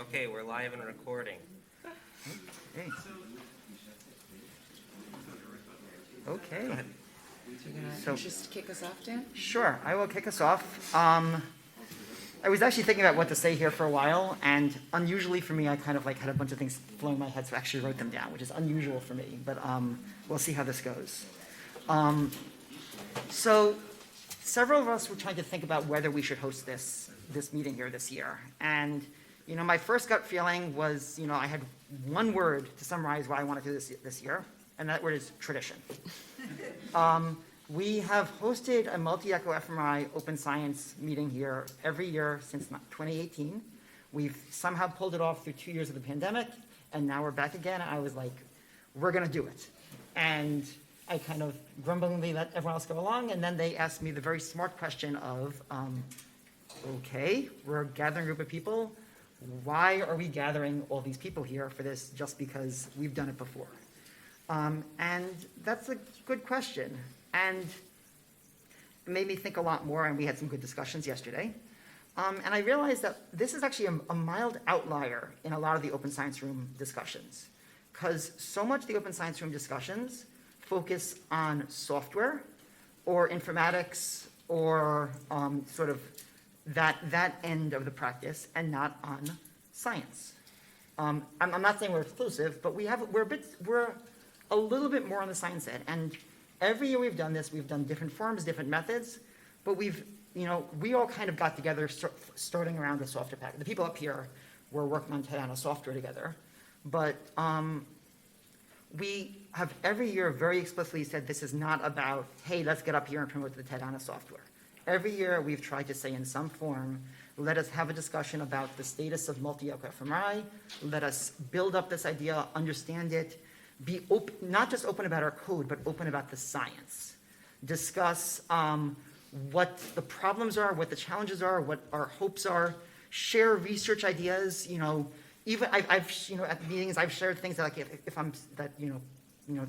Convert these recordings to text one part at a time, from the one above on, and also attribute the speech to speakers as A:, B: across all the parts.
A: Okay, we're live and recording.
B: Okay.
A: Go
B: Okay.
A: ahead.
C: You're gonna
B: So-
C: just kick us off, Dan?
B: Sure, I will kick us off. I was actually thinking about what to say here for a while, and unusually for me, I kind of like had a bunch of things flowing in my head, so I actually wrote them down, which is unusual for me, but we'll see how this goes. So several of us were trying to think about whether we should host this meeting here this year, and my first gut feeling was, I had one word to summarize why I wanted to do this year, and that word is tradition. We have hosted a multi-echo fMRI open science meeting here every year since 2018. We've somehow pulled it off through 2 years of the pandemic, and now we're back again. I was like, we're going to do it. And I kind of grumblingly let everyone else go along, and then they asked me the very smart question of, okay, we're a gathering group of people. Why are we gathering all these people here for this just because we've done it before? And that's a good question. And it made me think a lot more, and we had some good discussions yesterday. And I realized that this is actually a mild outlier in a lot of the open science room discussions, because so much of the open science room discussions focus on software or informatics or sort of that end of the practice and not on science. I'm not saying we're exclusive, but we're a little bit more on the science end. And every year we've done this, we've done different forms, different methods, but we all kind of got together starting around the software package. The people up here were working on Tedana software together, but we have every year very explicitly said this is not about, hey, let's get up here and promote the Tedana software. Every year we've tried to say in some form, let us have a discussion about the status of multi-echo fMRI, let us build up this idea, understand it, be open, not just open about our code, but open about the science. Discuss what the problems are, what the challenges are, what our hopes are. Share research ideas. Even I've at meetings I've shared things that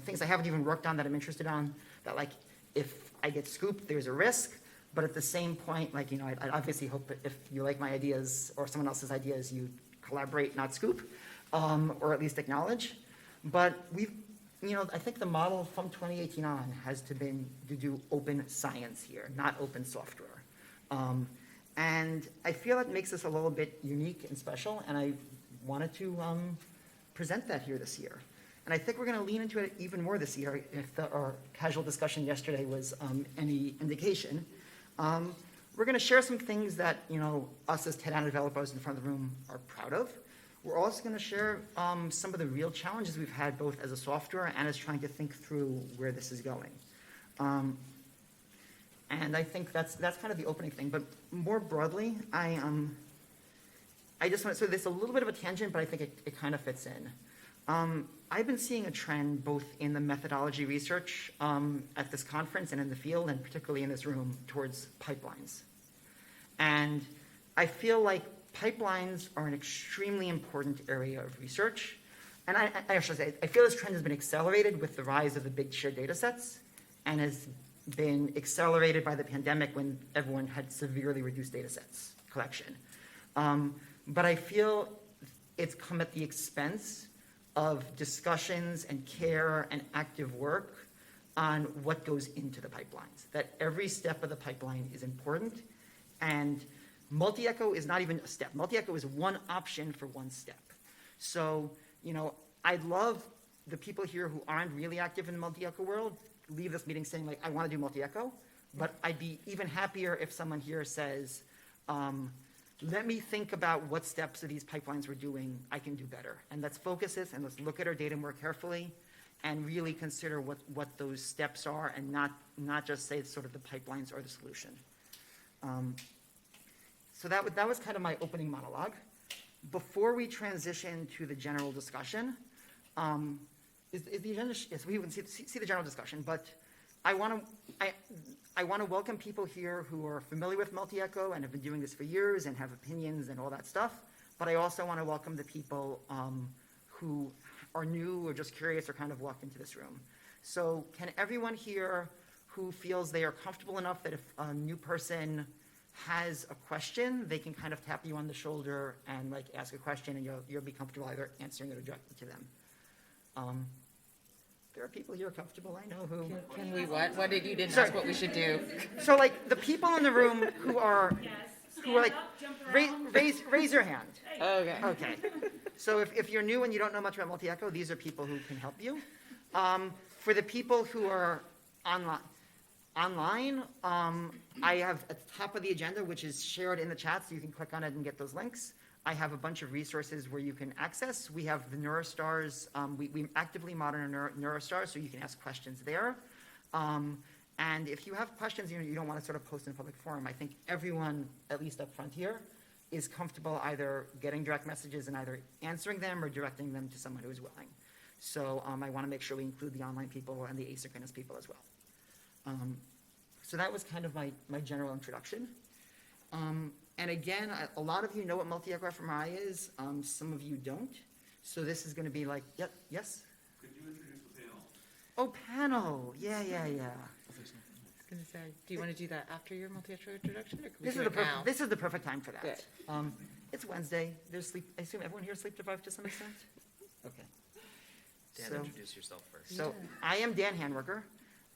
B: things I haven't even worked on that I'm interested on. That if I get scooped, there's a risk. But at the same point, I obviously hope that if you like my ideas or someone else's ideas, you collaborate, not scoop, or at least acknowledge. But I think the model from 2018 on has been to do open science here, not open software. And I feel it makes us a little bit unique and special, and I wanted to present that here this year. And I think we're going to lean into it even more this year, if our casual discussion yesterday was any indication. We're going to share some things that us as Tedana developers in front of the room are proud of. We're also going to share some of the real challenges we've had both as a software and as trying to think through where this is going. And I think that's kind of the opening thing. But more broadly, I just want to say this is a little bit of a tangent, but I think it kind of fits in. I've been seeing a trend both in the methodology research at this conference and in the field, and particularly in this room, towards pipelines. And I feel like pipelines are an extremely important area of research. And I should say, I feel this trend has been accelerated with the rise of the big shared data sets and has been accelerated by the pandemic when everyone had severely reduced data sets collection. But I feel it's come at the expense of discussions and care and active work on what goes into the pipelines, that every step of the pipeline is important. And multi-echo is not even a step. Multi-echo is one option for one step. So, I'd love the people here who aren't really active in the multi-echo world leave this meeting saying, I want to do multi-echo, but I'd be even happier if someone here says, let me think about what steps of these pipelines we're doing I can do better. And let's focus this and let's look at our data more carefully and really consider what those steps are and not just say sort of the pipelines are the solution. So that was kind of my opening monologue. Before we transition to the general discussion, is the agenda, yes, we can see the general discussion, but I want to welcome people here who are familiar with multi-echo and have been doing this for years and have opinions and all that stuff, but I also want to welcome the people who are new or just curious or kind of walked into this room. So can everyone here who feels they are comfortable enough that if a new person has a question, they can kind of tap you on the shoulder and like ask a question, and you'll be comfortable either answering it or directly to them. There are people here comfortable, I know who.
C: Can we what? What did you didn't
B: Sorry.
C: ask what we should do?
B: So like the people in the room who are like, raise your hand.
C: Okay.
B: Okay. So if you're new and you don't know much about multi-echo, these are people who can help you. For the people who are online, I have at the top of the agenda, which is shared in the chat, so you can click on it and get those links. I have a bunch of resources where you can access. We have the NeuroStars. We actively monitor NeuroStars, so you can ask questions there. And if you have questions you don't want to sort of post in a public forum, I think everyone, at least up front here, is comfortable either getting direct messages and either answering them or directing them to someone who is willing. So I want to make sure we include the online people and the asynchronous people as well. So that was kind of my general introduction. And again, a lot of you know what multi-echo fMRI is. Some of you don't. So this is going to be like, yes?
D: Could you introduce the panel?
B: Oh, panel. Yeah.
C: I was gonna say, do you want to do that after your multi-echo introduction, or can we do it now?
B: This is the perfect time for that.
C: Good.
B: It's Wednesday. There's sleep. I assume everyone here is sleep deprived to some extent? Okay.
A: Dan,
B: So-
A: introduce yourself first.
B: So I am Dan Handwerker.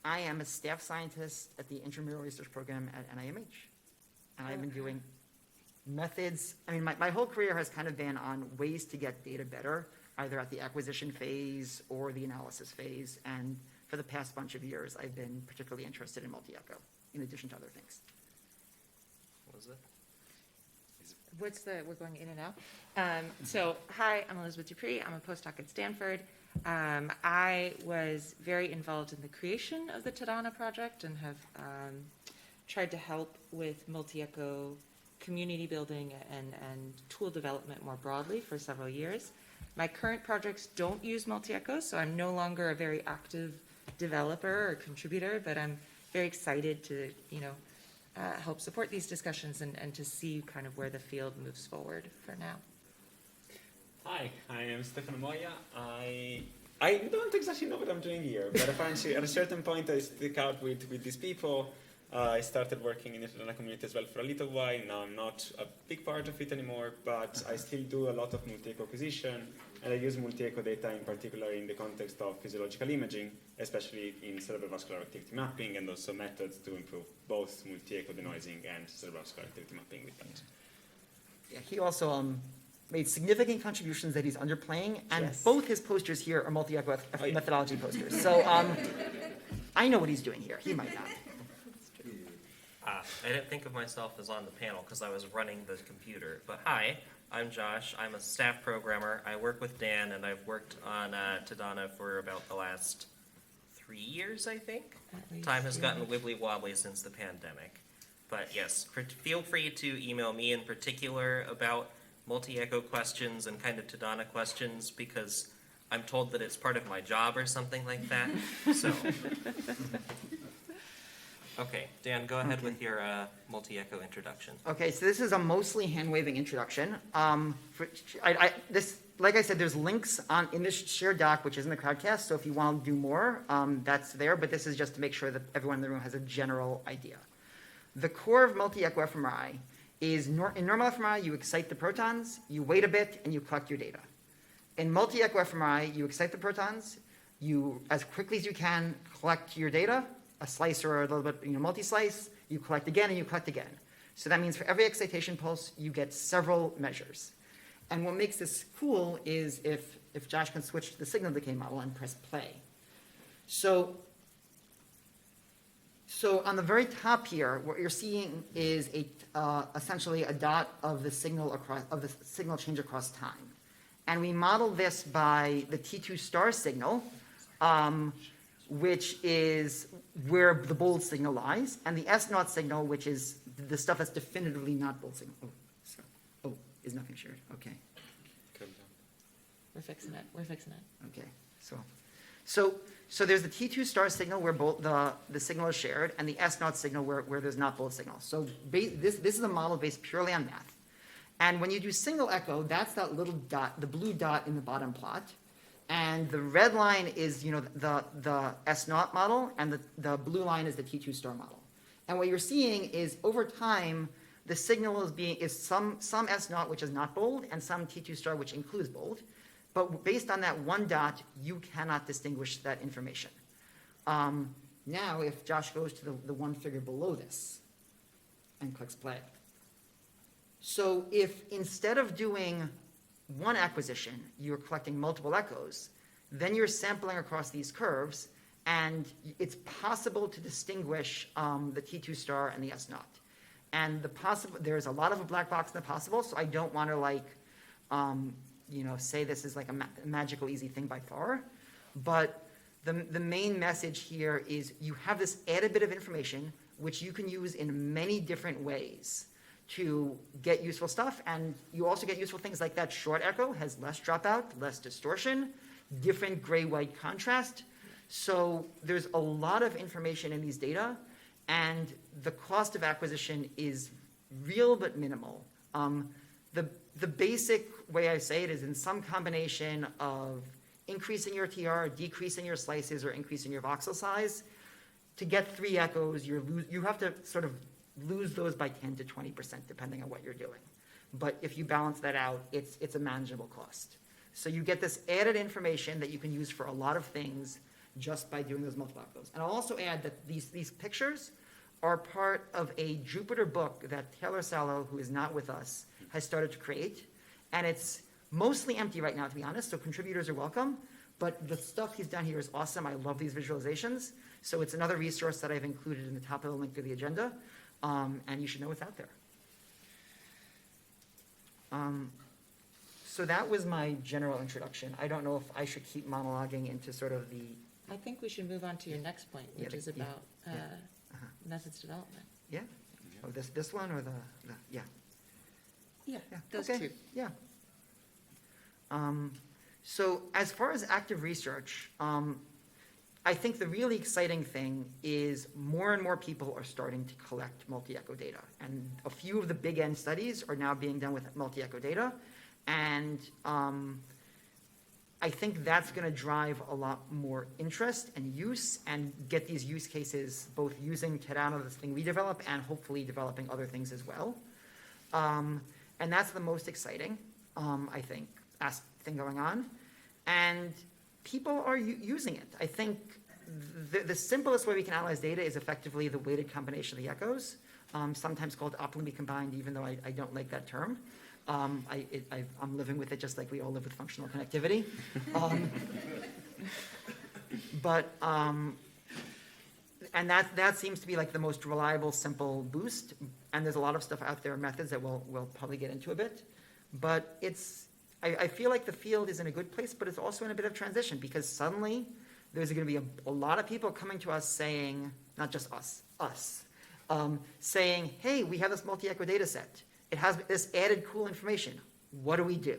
B: I am a staff scientist at the Intramural Research Program at NIMH. And I've been doing methods. I mean, my whole career has kind of been on ways to get data better, either at the acquisition phase or the analysis phase. And for the past bunch of years, I've been particularly interested in multi-echo, in addition to other things.
A: What was it?
C: We're going in and out. So, hi, I'm Elizabeth Dupree. I'm a postdoc at Stanford. I was very involved in the creation of the Tadana project and have tried to help with multi-echo community building and tool development more broadly for several years. My current projects don't use multi-echo, so I'm no longer a very active developer or contributor, but I'm very excited to, help support these discussions and to see kind of where the field moves forward for now.
D: Hi, I am Stefano Moya. I don't exactly know what I'm doing here, but apparently at a certain point I stick out with these people. I started working in the Tadana community as well for a little while. Now I'm not a big part of it anymore, but I still do a lot of multi-echo acquisition, and I use multi-echo data in particular in the context of physiological imaging, especially in cerebrovascular activity mapping, and also methods to improve both multi-echo denoising and cerebrovascular activity mapping with that.
B: Yeah, he also made significant contributions that he's underplaying, and
C: Yes.
B: both his posters here are multi-echo
D: Oh, yeah.
B: methodology posters. So I know what he's doing here. He might not.
A: I didn't think of myself as on the panel because I was running the computer. But hi, I'm Josh. I'm a staff programmer. I work with Dan, and I've worked on Tadana for about the last 3 years, I think.
C: At least,
A: Time has
C: yeah.
A: gotten wibbly-wobbly since the pandemic. But yes, feel free to email me in particular about multi-echo questions and kind of Tadana questions, because I'm told that it's part of my job or something like that. So, okay, Dan, go ahead with your multi-echo introduction.
B: Okay, so this is a mostly hand-waving introduction. Like I said, there's links in this shared doc, which is in the crowdcast, so if you want to do more, that's there, but this is just to make sure that everyone in the room has a general idea. The core of multi-echo fMRI is, in normal fMRI, you excite the protons, you wait a bit, and you collect your data. In multi-echo fMRI, you excite the protons, you, as quickly as you can, collect your data, a slice or a little bit, multi-slice, you collect again, and you collect again. So that means for every excitation pulse, you get several measures. And what makes this cool is if Josh can switch to the signal decay model and press play. So on the very top here, what you're seeing is essentially a dot of the signal change across time. And we modeled this by the T2 star signal, which is where the bold signal lies, and the S0 signal, which is the stuff that's definitively not bold signal. Is nothing shared? Okay.
C: We're fixing it.
B: Okay. So there's the T2 star signal where the signal is shared, and the S0 signal where there's not bold signal. So this is a model based purely on math. And when you do single echo, that's that little dot, the blue dot in the bottom plot. And the red line is, the S0 model, and the blue line is the T2 star model. And what you're seeing is over time, the signal is some S naught, which is not bold, and some T2 star, which includes bold. But based on that one dot, you cannot distinguish that information. Now, if Josh goes to the one figure below this and clicks play. So if instead of doing one acquisition, you're collecting multiple echoes, then you're sampling across these curves, and it's possible to distinguish the T2 star and the S naught. And there's a lot of a black box in the possible, so I don't want to say this is like a magical easy thing by far. But the main message here is you have this added bit of information which you can use in many different ways to get useful stuff, and you also get useful things like that short echo has less dropout, less distortion, different gray-white contrast. So there's a lot of information in these data, and the cost of acquisition is real but minimal. The basic way I say it is in some combination of increasing your TR, decreasing your slices, or increasing your voxel size. To get 3 echoes, you have to sort of lose those by 10 to 20%, depending on what you're doing. But if you balance that out, it's a manageable cost. So you get this added information that you can use for a lot of things just by doing those multiple echoes. And I'll also add that these pictures are part of a Jupyter book that Taylor Sallow, who is not with us, has started to create. And it's mostly empty right now, to be honest, so contributors are welcome. But the stuff he's done here is awesome. I love these visualizations. So it's another resource that I've included in the top of the link to the agenda. And you should know it's out there. So that was my general introduction. I don't know if I should keep monologuing into sort of the,
C: I think we should move on to your next point, which is about methods development.
B: yeah? Oh, this one or yeah.
C: Yeah,
B: Yeah,
C: those
B: okay,
C: two.
B: yeah. So as far as active research, I think the really exciting thing is more and more people are starting to collect multi-echo data. And a few of the big end studies are now being done with multi-echo data. And I think that's going to drive a lot more interest and use and get these use cases both using Tadano, this thing we develop, and hopefully developing other things as well. And that's the most exciting, I think, thing going on. And people are using it. I think the simplest way we can analyze data is effectively the weighted combination of the echoes, sometimes called optimally combined, even though I don't like that term. I'm living with it just like we all live with functional connectivity. And that seems to be like the most reliable, simple boost. And there's a lot of stuff out there, methods that we'll probably get into a bit. But I feel like the field is in a good place, but it's also in a bit of transition because suddenly there's going to be a lot of people coming to us saying, not just us, saying, hey, we have this multi-echo data set. It has this added cool information. What do we do?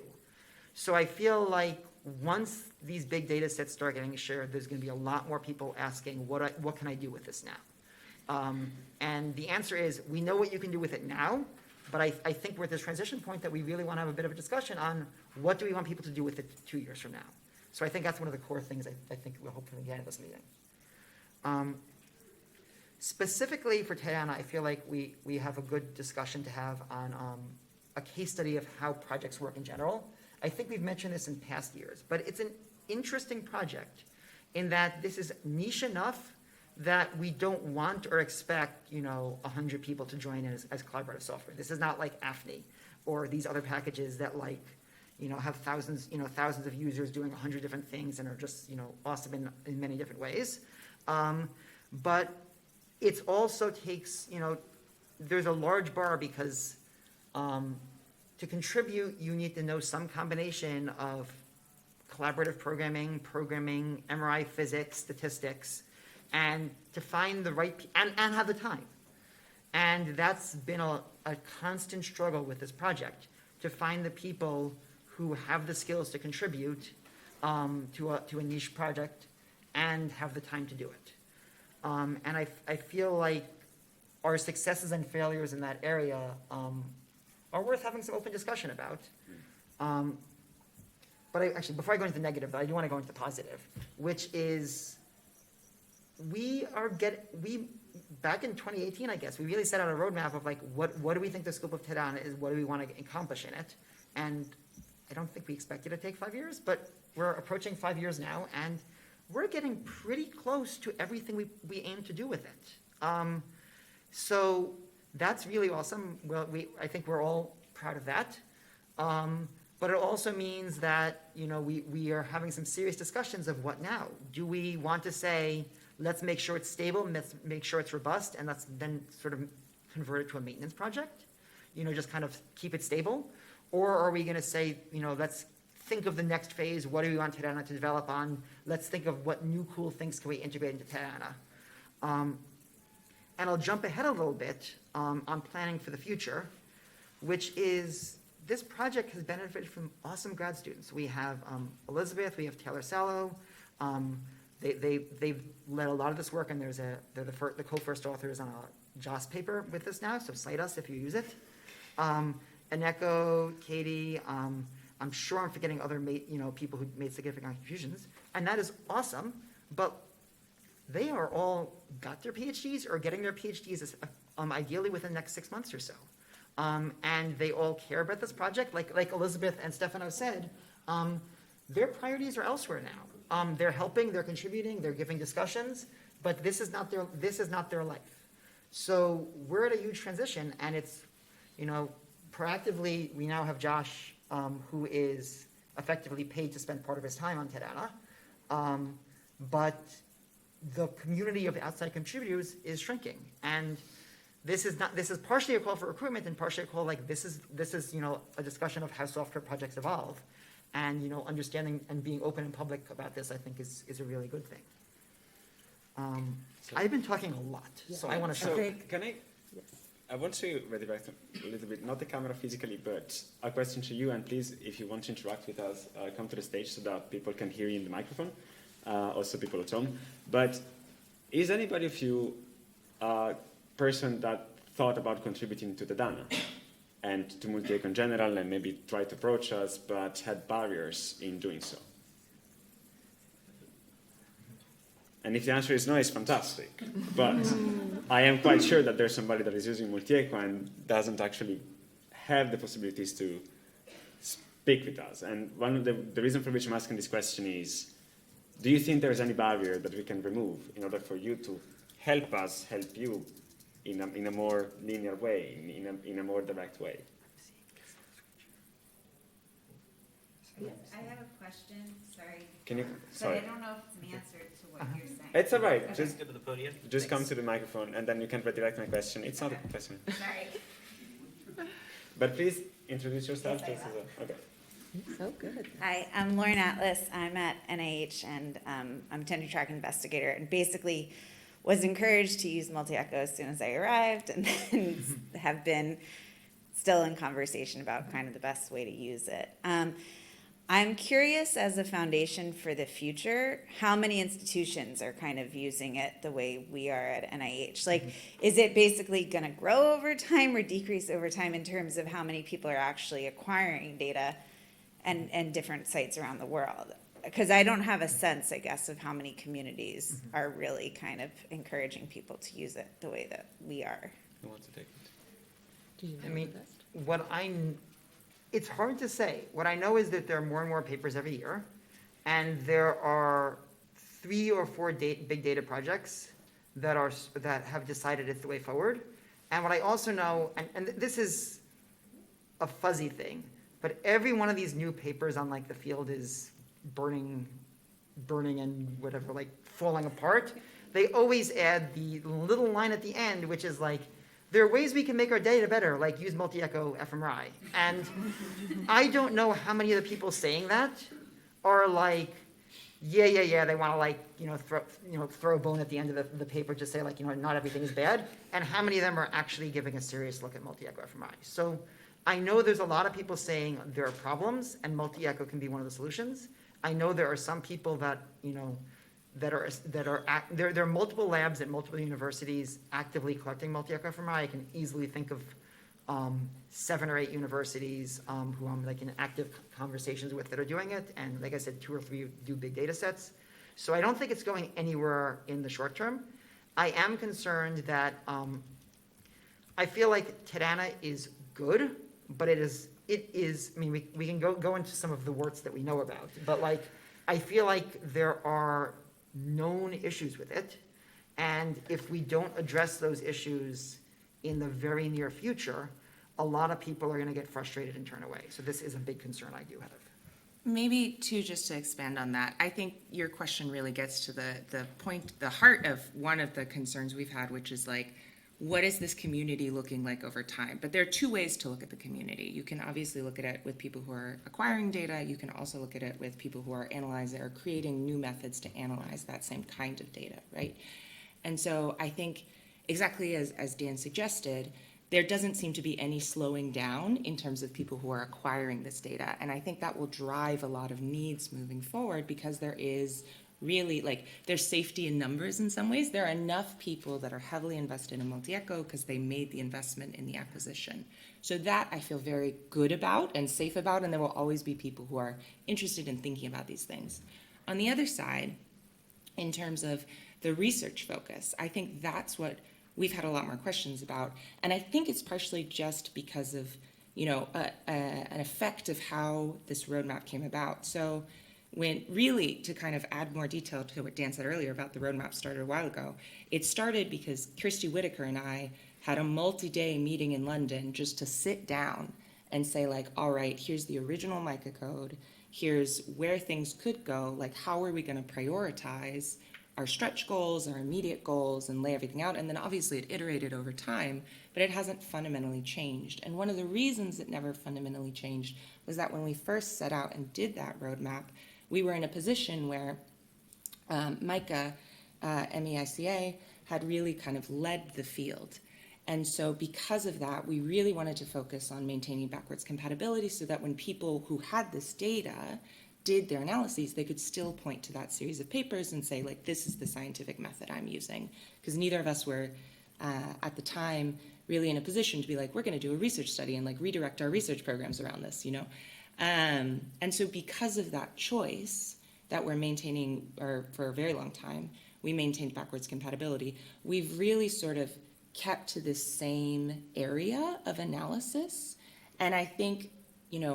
B: So I feel like once these big data sets start getting shared, there's going to be a lot more people asking, what can I do with this now? And the answer is, we know what you can do with it now, but I think we're at this transition point that we really want to have a bit of a discussion on what do we want people to do with it 2 years from now. So I think that's one of the core things I think we'll hopefully get at this meeting. Specifically for Tadana, I feel like we have a good discussion to have on a case study of how projects work in general. I think we've mentioned this in past years, but it's an interesting project in that this is niche enough that we don't want or expect, 100 people to join in as collaborative software. This is not like AFNI or these other packages that have thousands of users doing 100 different things and are just, awesome in many different ways. But it also takes, there's a large bar because to contribute, you need to know some combination of collaborative programming, MRI physics, statistics, and to find the right, and have the time. And that's been a constant struggle with this project, to find the people who have the skills to contribute to a niche project and have the time to do it. And I feel like our successes and failures in that area are worth having some open discussion about. But actually, before I go into the negative, I do want to go into the positive, which is we back in 2018, I guess, we really set out a roadmap of like, what do we think the scope of Tadana is? What do we want to accomplish in it? And I don't think we expected it to take 5 years, but we're approaching 5 years now, and we're getting pretty close to everything we aim to do with it. So that's really awesome. Well, I think we're all proud of that. But it also means that, you know, we are having some serious discussions of what now? Do we want to say, let's make sure it's stable, let's make sure it's robust, and let's then sort of convert it to a maintenance project? You know, just kind of keep it stable? Or are we gonna say, you know, let's think of the next phase, what do we want Tadana to develop on? Let's think of what new cool things can we integrate into Tadana. And I'll jump ahead a little bit on planning for the future, which is this project has benefited from awesome grad students. We have Elizabeth, we have Taylor Sallow. They've led a lot of this work, and they're the co-first authors on a JOS paper with this now, so cite us if you use it. Aneko, Katie, I'm sure I'm forgetting other people who made significant contributions, and that is awesome, but they are all got their PhDs or getting their PhDs ideally within the next 6 months or so. And they all care about this project. Like Elizabeth and Stefano said, their priorities are elsewhere now. They're helping, they're contributing, they're giving discussions, but this is not their life. So we're at a huge transition, and it's, you know, proactively, we now have Josh, who is effectively paid to spend part of his time on Tadana. But the community of outside contributors is shrinking. And this is partially a call for recruitment and partially a call this is, you know, a discussion of how software projects evolve. And, you know, understanding and being open and public about this, I think, is a really good thing. I've been talking a lot, so I want to
D: So can I? Yes. I want to redirect a little bit, not the camera physically, but a question to you. And please, if you want to interact with us, come to the stage so that people can hear you in the microphone. Also people at home. But is anybody of you a person that thought about contributing to the Tadana and to multi-eco in general, and maybe tried to approach us, but had barriers in doing so? And if the answer is no, it's fantastic. But I am quite sure that there's somebody that is using multi-eco and doesn't actually have the possibilities to speak with us. And one of the reason for which I'm asking this question is, do you think there's any barrier that we can remove in order for you to help us help you in a more linear way, in a more direct way?
E: I have a question, sorry.
D: Can you?
E: But
D: Sorry.
E: I don't know if it's an answer to what you're saying.
D: It's all right.
E: Okay.
D: Just
A: Go to the podium.
D: come to the microphone, and then you can redirect my question. It's not a question.
E: Sorry.
D: But please introduce yourself.
E: Yes, I
D: just as a, okay.
C: So good.
E: Hi, I'm Lauren Atlas. I'm at NIH, and I'm a tenure track investigator, and basically was encouraged to use multi-echo as soon as I arrived, and then have been still in conversation about kind of the best way to use it. I'm curious, as a foundation for the future, how many institutions are kind of using it the way we are at NIH? Like, is it basically going to grow over time or decrease over time in terms of how many people are actually acquiring data and different sites around the world? Because I don't have a sense, I guess, of how many communities are really kind of encouraging people to use it the way that we are.
D: Who wants to take it?
B: I mean, it's hard to say. What I know is that there are more and more papers every year, and there are 3 or 4 big data projects that have decided it's the way forward. And what I also know, and this is a fuzzy thing, but every one of these new papers on the field is burning and whatever, falling apart. They always add the little line at the end, which is there are ways we can make our data better, like use multi-echo fMRI. And I don't know how many of the people saying that are yeah, they want to throw a bone at the end of the paper to say not everything is bad, and how many of them are actually giving a serious look at multi-echo fMRI. So I know there's a lot of people saying there are problems and multi-echo can be one of the solutions. I know there are some people that there are multiple labs at multiple universities actively collecting multi-echo fMRI. I can easily think of 7 or 8 universities who I'm in active conversations with that are doing it, and like I said, 2 or 3 do big data sets. So I don't think it's going anywhere in the short term. I am concerned that, I feel like Tadana is good, but it is, I mean, we can go into some of the words that we know about, but like, I feel like there are known issues with it, and if we don't address those issues in the very near future, a lot of people are gonna get frustrated and turn away. So this is a big concern I do have.
F: Maybe too, just to expand on that, I think your question really gets to the point, the heart of one of the concerns we've had, which is like, what is this community looking like over time? But there are two ways to look at the community. You can obviously look at it with people who are acquiring data. You can also look at it with people who are analyzing or creating new methods to analyze that same kind of data, right? And so I think exactly as Dan suggested, there doesn't seem to be any slowing down in terms of people who are acquiring this data. And I think that will drive a lot of needs moving forward because there is really, like, there's safety in numbers in some ways. There are enough people that are heavily invested in multi-echo because they made the investment in the acquisition. So that I feel very good about and safe about, and there will always be people who are interested in thinking about these things. On the other side, in terms of the research focus, I think that's what we've had a lot more questions about. And I think it's partially just because of, an effect of how this roadmap came about. So when really, to kind of add more detail to what Dan said earlier about the roadmap started a while ago, it started because Kirsty Whitaker and I had a multi-day meeting in London just to sit down and say, like, all right, here's the original MICA code, here's where things could go, like how are we going to prioritize our stretch goals, our immediate goals, and lay everything out. And then obviously it iterated over time, but it hasn't fundamentally changed. And one of the reasons it never fundamentally changed was that when we first set out and did that roadmap, we were in a position where MICA, MEICA, had really kind of led the field. And so because of that, we really wanted to focus on maintaining backwards compatibility so that when people who had this data did their analyses, they could still point to that series of papers and say, like, this is the scientific method I'm using. Because neither of us were, at the time, really in a position to be like, we're going to do a research study and, like, redirect our research programs around this, And so because of that choice that we're maintaining, or for a very long time, we maintained backwards compatibility, we've really sort of kept to this same area of analysis. And I think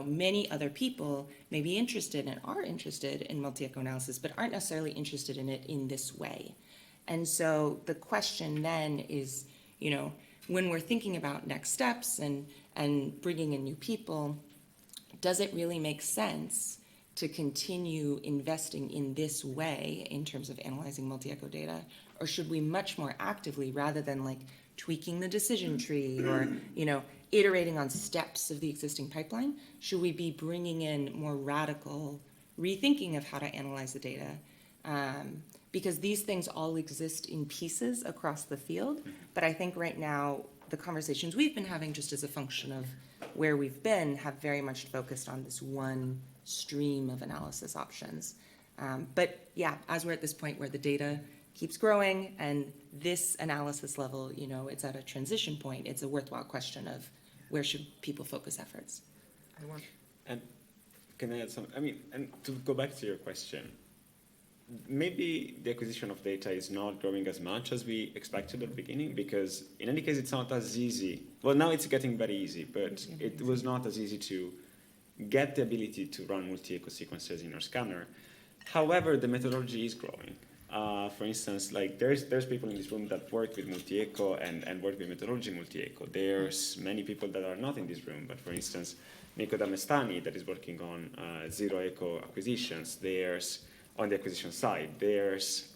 F: many other people may be interested and are interested in multi-echo analysis, but aren't necessarily interested in it in this way. And so the question then is, when we're thinking about next steps and bringing in new people, does it really make sense to continue investing in this way in terms of analyzing multi-echo data? Or should we much more actively, rather than like tweaking the decision tree or, iterating on steps of the existing pipeline, should we be bringing in more radical rethinking of how to analyze the data? Because these things all exist in pieces across the field, but I think right now the conversations we've been having, just as a function of where we've been, have very much focused on this one stream of analysis options. But yeah, as we're at this point where the data keeps growing and this analysis level, it's at a transition point, it's a worthwhile question of where should people focus efforts?
D: And can I add some? And to go back to your question, maybe the acquisition of data is not growing as much as we expected at the beginning, because in any case, it's not as easy. Well, now it's getting very easy, but it was not as easy to get the ability to run multi-echo sequences in your scanner. However, the methodology is growing. For instance, like there's people in this room that work with multi-echo and work with methodology multi-echo. There's many people that are not in this room, but for instance, Nico Damestani that is working on zero echo acquisitions. There's on the acquisition side. There's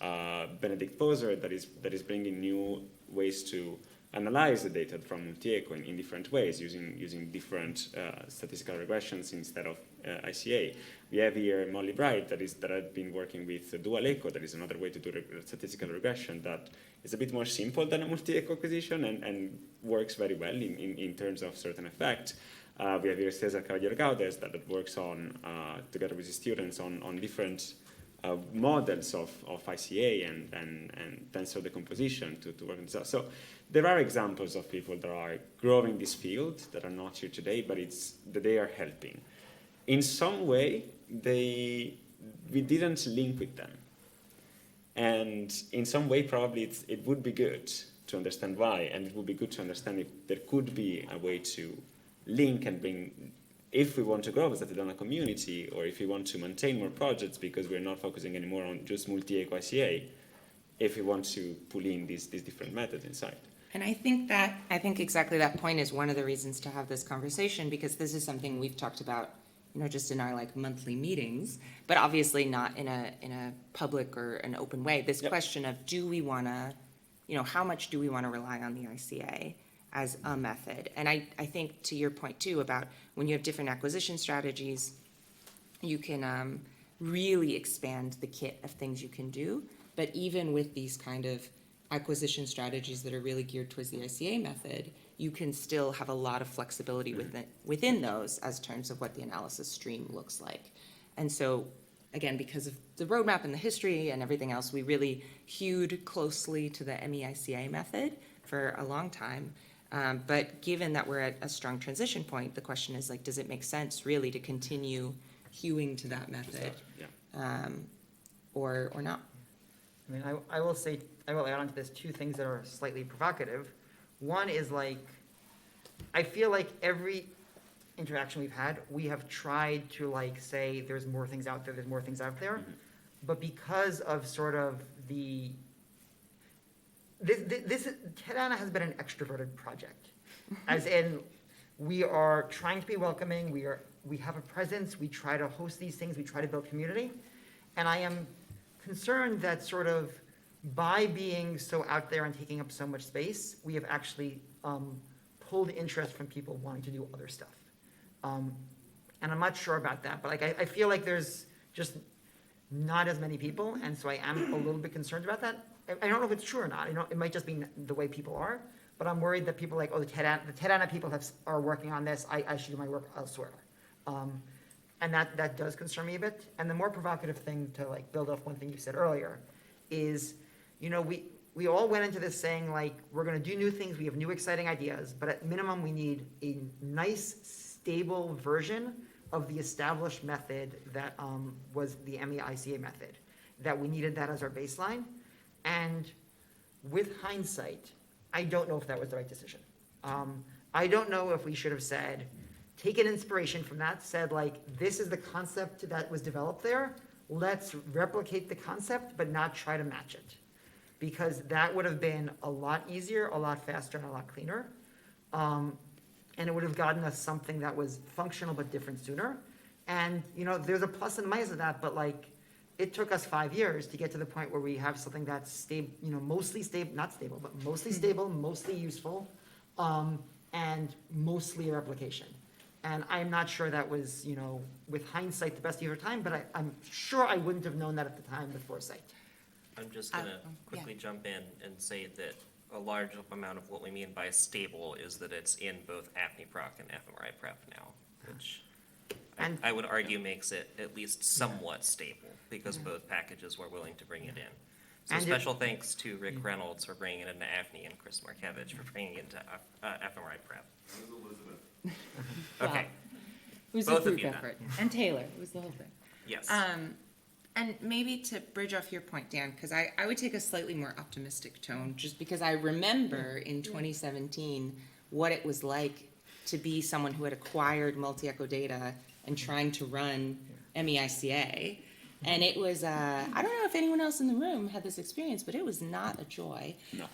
D: Benedict Poser that is bringing new ways to analyze the data from multi-echo in different ways, using different statistical regressions instead of ICA. We have here Molly Bright that had been working with dual echo. That is another way to do statistical regression that is a bit more simple than a multi-echo acquisition and works very well in terms of certain effect. We have here Cesar Caballero-Gaudes that works on, together with his students, on different models of ICA and tensor decomposition to work on this. So there are examples of people that are growing this field that are not here today, but that they are helping. In some way, we didn't link with them. And in some way, probably it would be good to understand why, and it would be good to understand if there could be a way to link and bring, if we want to grow as a Sedona community, or if we want to maintain more projects because we're not focusing anymore on just multi-eco ICA, if we want to pull in these different methods inside.
F: And I think exactly that point is one of the reasons to have this conversation, because this is something we've talked about, just in our like monthly meetings, but obviously not in a public or an open way. This question of, do we want to, how much do we want to rely on the ICA as a method? And I think to your point too about when you have different acquisition strategies, you can really expand the kit of things you can do. But even with these kind of acquisition strategies that are really geared towards the ICA method, you can still have a lot of flexibility within those as terms of what the analysis stream looks like. And so, again, because of the roadmap and the history and everything else, we really hewed closely to the MEICA method for a long time. But given that we're at a strong transition point, the question is, like, does it make sense really to continue hewing to that method, or not?
B: I mean, I will say, I will add on to this two things that are slightly provocative. One is like, I feel like every interaction we've had, we have tried to like say, there's more things out there, there's more things out there. But because of sort of Tedana has been an extroverted project. As in, we are trying to be welcoming, we have a presence, we try to host these things, we try to build community. And I am concerned that sort of by being so out there and taking up so much space, we have actually pulled interest from people wanting to do other stuff. And I'm not sure about that, but like I feel like there's just not as many people, and so I am a little bit concerned about that. I don't know if it's true or not. It might just be the way people are, but I'm worried that people like, oh, the TEDANA people are working on this. I should do my work elsewhere. And that does concern me a bit. And the more provocative thing, to like build off one thing you said earlier, is, we all went into this saying like, we're gonna do new things, we have new exciting ideas, but at minimum we need a nice, stable version of the established method that was the MEICA method, that we needed that as our baseline. And with hindsight, I don't know if that was the right decision. I don't know if we should have said, taken inspiration from that, said like, this is the concept that was developed there, let's replicate the concept, but not try to match it. Because that would have been a lot easier, a lot faster, and a lot cleaner. And it would have gotten us something that was functional but different sooner. And, there's a plus and minus of that, but like, it took us 5 years to get to the point where we have something that's stable, mostly stable, not stable, but mostly stable, mostly useful, and mostly a replication. And I'm not sure that was, with hindsight, the best use of time, but I'm sure I wouldn't have known that at the time with foresight.
A: I'm just gonna quickly jump in and say that a large amount of what we mean by stable is that it's in both AFNI-Proc and fMRI Prep now, which
B: And-
A: I would argue makes it at least somewhat stable, because both packages were willing to bring it in. So
B: And it-
A: special thanks to Rick Reynolds for bringing it into AFNI and Chris Markevich for bringing it into fMRI Prep. Okay,
F: It was
A: Both
F: a
A: of
F: group
A: you then.
F: effort. And Taylor, it was the whole thing.
A: yes.
F: And maybe to bridge off your point, Dan, because I would take a slightly more optimistic tone, just because I remember in 2017 what it was like to be someone who had acquired multi-echo data and trying to run MEICA. And it was, I don't know if anyone else in the room had this experience, but it was not a joy.
D: No.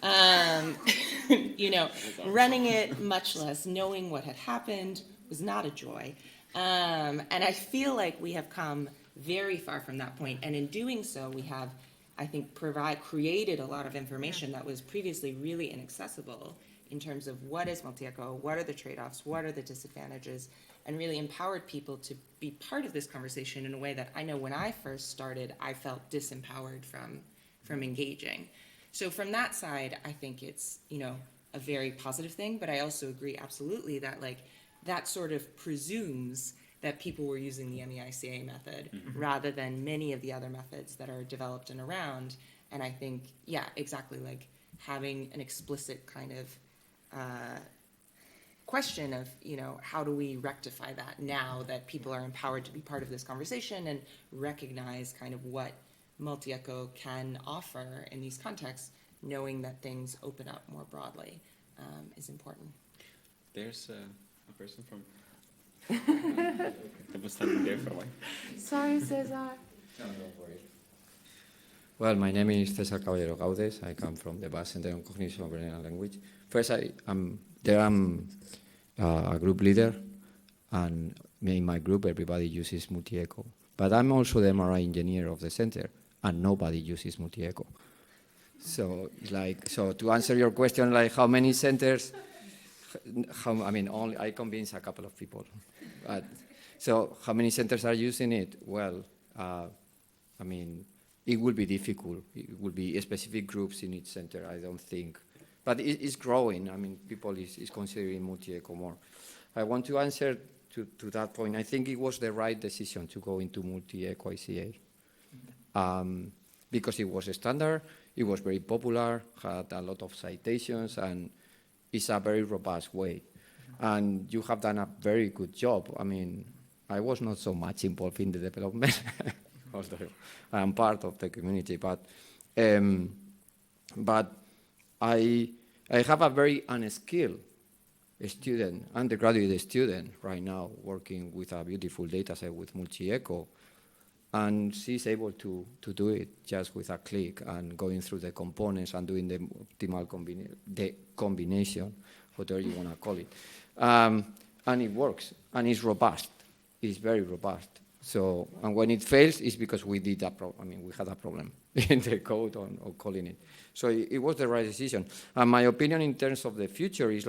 F: Running it, much less knowing what had happened, was not a joy. And I feel like we have come very far from that point, and in doing so, we have, I think, created a lot of information that was previously really inaccessible in terms of what is multi-echo, what are the trade-offs, what are the disadvantages, and really empowered people to be part of this conversation in a way that I know when I first started, I felt disempowered from engaging. So from that side, I think it's, a very positive thing, but I also agree absolutely that like, that sort of presumes that people were using the MEICA method rather than many of the other methods that are developed and around. And I think, exactly, like having an explicit kind of question of, how do we rectify that now that people are empowered to be part of this conversation and recognize kind of what multi-echo can offer in these contexts, knowing that things open up more broadly is important.
D: There's a person from. That was standing there for a while.
C: Sorry, Cesar.
G: Well, my name is Cesar Caballero Gaudes. I come from the Basque Center on Cognition of Brain and Language. First, I'm a group leader, and in my group, everybody uses multi-echo. But I'm also the MRI engineer of the center, and nobody uses multi-echo. So, so to answer your question, like how many centers? Only I convince a couple of people. But, so how many centers are using it? Well, it will be difficult. It will be specific groups in each center, I don't think. But it's growing. People is considering multi-echo more. I want to answer to that point. I think it was the right decision to go into multi-echo ICA. Because it was a standard, it was very popular, had a lot of citations, and it's a very robust way. And you have done a very good job. I was not so much involved in the development, although I'm part of the community, but I have a very unskilled student, undergraduate student right now working with a beautiful data set with multi-echo, and she's able to do it just with a click and going through the components and doing the optimal combination, whatever you want to call it. And it works, and it's robust. It's very robust. So, and when it fails, it's because we did we had a problem in the code on calling it. So it was the right decision. And my opinion in terms of the future is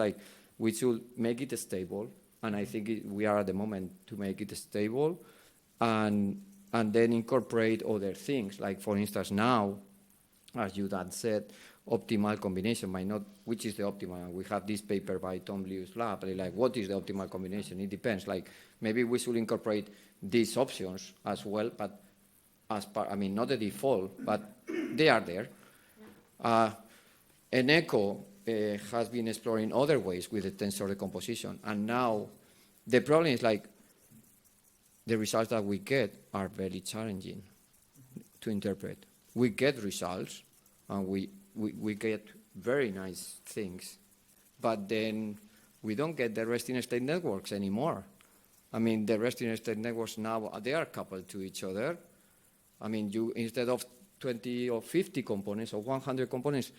G: we should make it stable, and I think we are at the moment to make it stable, and then incorporate other things. Like, for instance, now, as you had said, optimal combination might not, which is the optimal? We have this paper by Tom Liu's lab, what is the optimal combination? It depends. Maybe we should incorporate these options as well, but as part, not the default, but they are there. Eneco has been exploring other ways with the tensor decomposition, and now the problem is the results that we get are very challenging to interpret. We get results, and we get very nice things, but then we don't get the resting state networks anymore. The resting state networks now, they are coupled to each other. You, instead of 20 or 50 components or 100 components,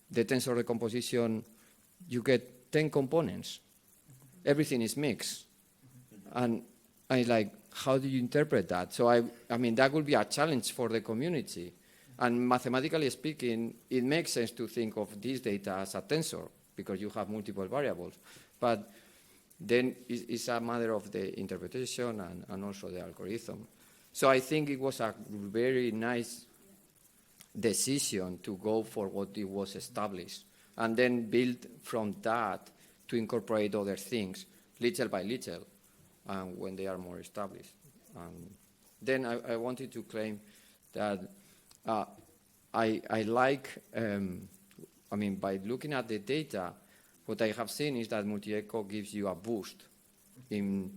G: the tensor decomposition, you get 10 components. Everything is mixed. And how do you interpret that? So that would be a challenge for the community. And mathematically speaking, it makes sense to think of this data as a tensor because you have multiple variables. But then it's a matter of the interpretation and also the algorithm. So I think it was a very nice decision to go for what it was established and then build from that to incorporate other things little by little when they are more established. Then I wanted to claim that I like, by looking at the data, what I have seen is that multi-echo gives you a boost in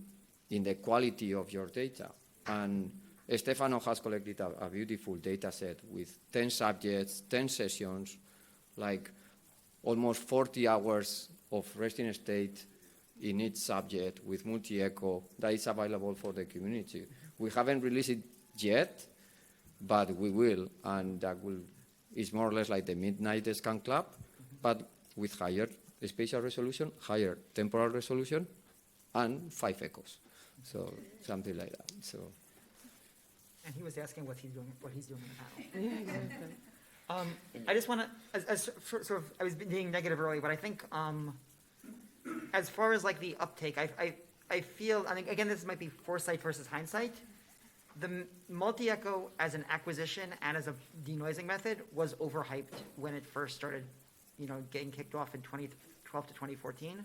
G: the quality of your data. And Stefano has collected a beautiful data set with 10 subjects, 10 sessions, almost 40 hours of resting state in each subject with multi-echo that is available for the community. We haven't released it yet, but we will, and that is more or less like the Midnight Scan Club, but with higher spatial resolution, higher temporal resolution, and 5 echoes. So something like that. So.
B: And he was asking what he's doing in the panel. I just want to, I was being negative earlier, but I think as far as the uptake, I feel, again, this might be foresight versus hindsight. The multi-echo as an acquisition and as a denoising method was overhyped when it first started, getting kicked off in 2012 to 2014,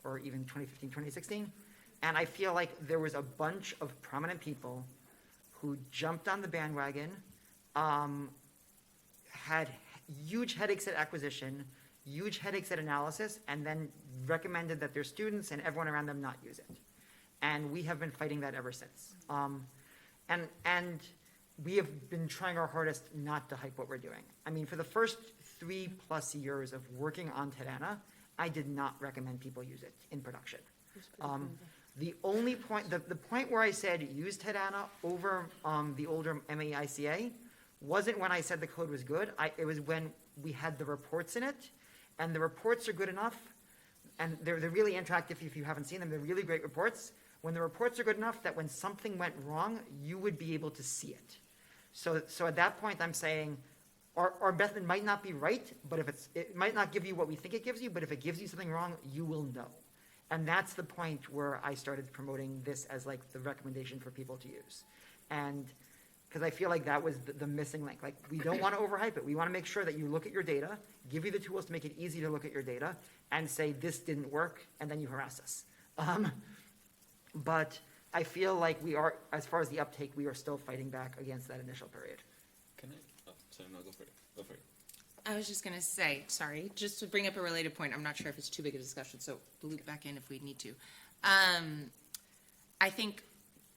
B: or even 2015, 2016. And I feel like there was a bunch of prominent people who jumped on the bandwagon, had huge headaches at acquisition, huge headaches at analysis, and then recommended that their students and everyone around them not use it. And we have been fighting that ever since. And we have been trying our hardest not to hype what we're doing. I mean, for the first 3+ years of working on Tadana, I did not recommend people use it in production. The only point, the point where I said use Tadana over the older MAICA wasn't when I said the code was good. It was when we had the reports in it, and the reports are good enough, and they're really interactive if you haven't seen them. They're really great reports. When the reports are good enough that when something went wrong, you would be able to see it. So at that point, I'm saying our method might not be right, but it might not give you what we think it gives you, but if it gives you something wrong, you will know. And that's the point where I started promoting this as like the recommendation for people to use. And because I feel like that was the missing link. Like, we don't want to overhype it. We want to make sure that you look at your data, give you the tools to make it easy to look at your data, and say, this didn't work, and then you harass us. But I feel like we are, as far as the uptake, we are still fighting back against that initial period.
D: Can I? Oh, sorry, no, go for it. Go for it.
F: I was just gonna say, sorry, just to bring up a related point, I'm not sure if it's too big a discussion, so loop back in if we need to. I think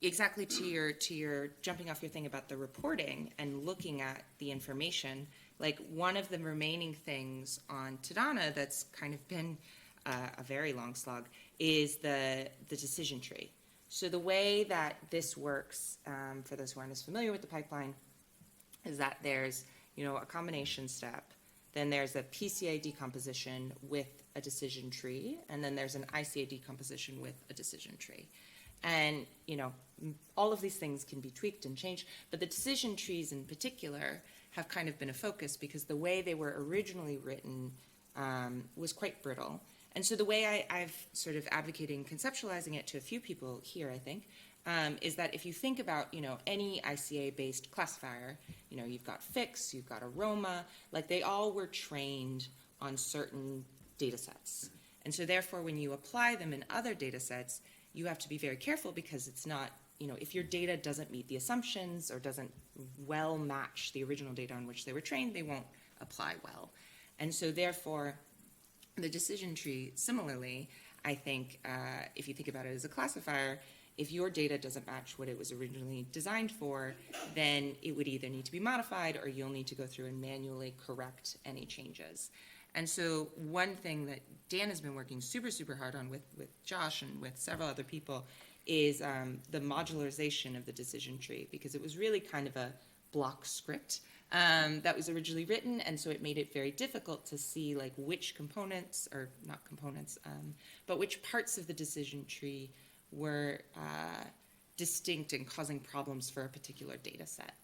F: exactly to your jumping off your thing about the reporting and looking at the information, like one of the remaining things on Tadana that's kind of been a very long slog is the decision tree. So the way that this works, for those who aren't as familiar with the pipeline, is that there's, a combination step, then there's a PCA decomposition with a decision tree, and then there's an ICA decomposition with a decision tree. And, all of these things can be tweaked and changed, but the decision trees in particular have kind of been a focus because the way they were originally written was quite brittle. And so the way I've sort of advocating conceptualizing it to a few people here, I think, is that if you think about, any ICA-based classifier, you've got FIX, you've got Aroma, like they all were trained on certain data sets. And so therefore, when you apply them in other data sets, you have to be very careful because it's not, if your data doesn't meet the assumptions or doesn't well match the original data on which they were trained, they won't apply well. And so therefore, the decision tree, similarly, I think, if you think about it as a classifier, if your data doesn't match what it was originally designed for, then it would either need to be modified or you'll need to go through and manually correct any changes. And so one thing that Dan has been working super, super hard on with Josh and with several other people is the modularization of the decision tree, because it was really kind of a block script that was originally written, and so it made it very difficult to see like which components, or not components, but which parts of the decision tree were distinct and causing problems for a particular data set.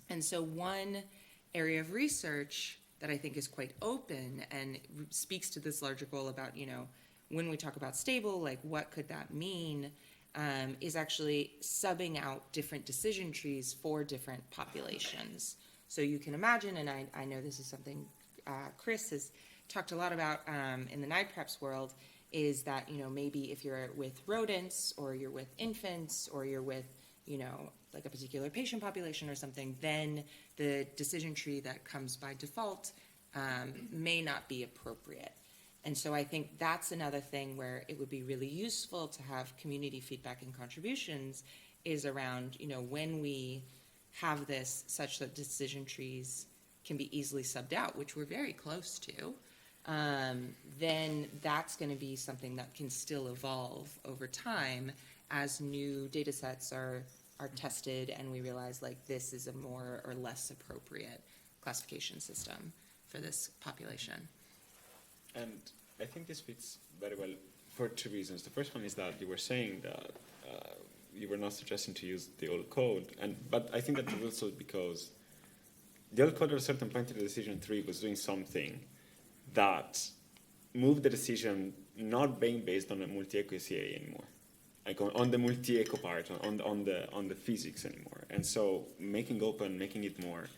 F: And so one area of research that I think is quite open and speaks to this larger goal about, when we talk about stable, like what could that mean, is actually subbing out different decision trees for different populations. So you can imagine, and I know this is something Chris has talked a lot about in the NIPREPS world, is that, maybe if you're with rodents or you're with infants or you're with, like a particular patient population or something, then the decision tree that comes by default may not be appropriate. And so I think that's another thing where it would be really useful to have community feedback and contributions is around, when we have this such that decision trees can be easily subbed out, which we're very close to, then that's going to be something that can still evolve over time as new data sets are tested and we realize like this is a more or less appropriate classification system for this population.
D: And I think this fits very well for two reasons. The first one is that you were saying that you were not suggesting to use the old code, but I think that was also because the old code at a certain point in the decision tree was doing something that moved the decision not being based on a multi-echo CA anymore, like on the multi-echo part, on the physics anymore, and so making open, making it more